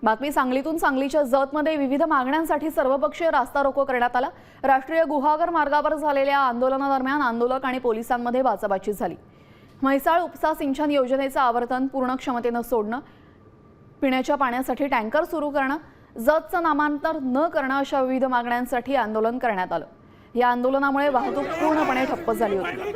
बातमी सांगलीतून सांगलीच्या जतमध्ये विविध मागण्यांसाठी सर्वपक्षीय रास्ता रोको करण्यात आला। राष्ट्रीय गुहागर मार्गावर झालेल्या आंदोलनादरम्यान आंदोलक आणि पोलिसांमध्ये बाचाबाची झाली। म्हैसाळ उपसा सिंचन योजनेचं आवर्तन पूर्ण क्षमतेने सोडणं, पिण्याच्या पाण्यासाठी टँकर सुरू करणं, जतचं नामांतर न करणं अशा विविध मागण्यांसाठी आंदोलन करण्यात आलं। या आंदोलनामुळे वाहतूक पूर्णपणे ठप्प झाली होती।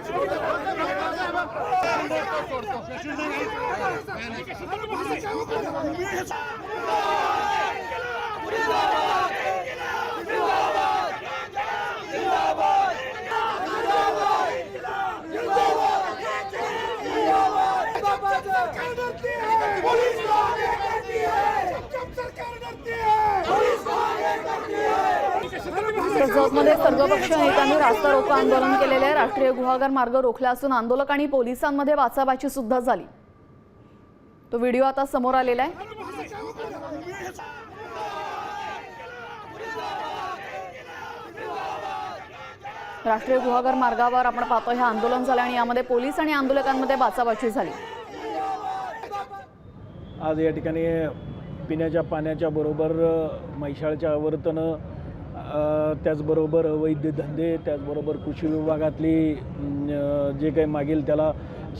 जतमध्ये सर्वपक्षीय नेत्यांनी रास्ता रोको आंदोलन केलेले आहे। राष्ट्रीय गुहागर मार्ग रोखला असून आंदोलक आणि पोलिसांमध्ये बाचाबाची सुद्धा झाली। तो व्हिडिओ आता समोर आलेला आहे। राष्ट्रीय गुहागर मार्गावर आपण पाहतो हे आंदोलन झालं आणि यामध्ये पोलीस आणि आंदोलकांमध्ये बाचाबाची झाली। आज या ठिकाणी पिण्याच्या पाण्याच्या बरोबर म्हैसाळच्या आवर्तन, त्याचबरोबर अवैध धंदे, त्याचबरोबर कृषी विभागातली जे काही मागेल त्याला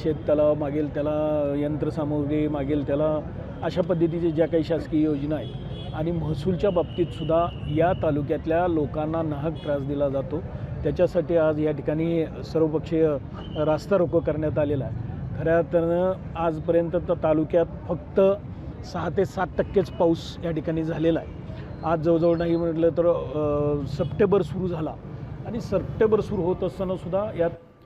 शेततलाव, मागेल त्याला यंत्रसामुग्री, मागेल त्याला अशा पद्धतीचे ज्या काही शासकीय योजना आहेत आणि महसूलच्या बाबतीतसुद्धा या तालुक्यातल्या लोकांना नाहक त्रास दिला जातो। त्याच्यासाठी आज या ठिकाणी सर्वपक्षीय रास्ता रोको करण्यात आलेला आहे। खऱ्या अर्थानं आजपर्यंत तर तालुक्यात फक्त 6 ते 7% पाऊस या ठिकाणी झालेला आहे। आज जवळजवळ नाही म्हटलं तर सप्टेंबर सुरू झाला आणि सप्टेंबर सुरू होत असताना सुद्धा यात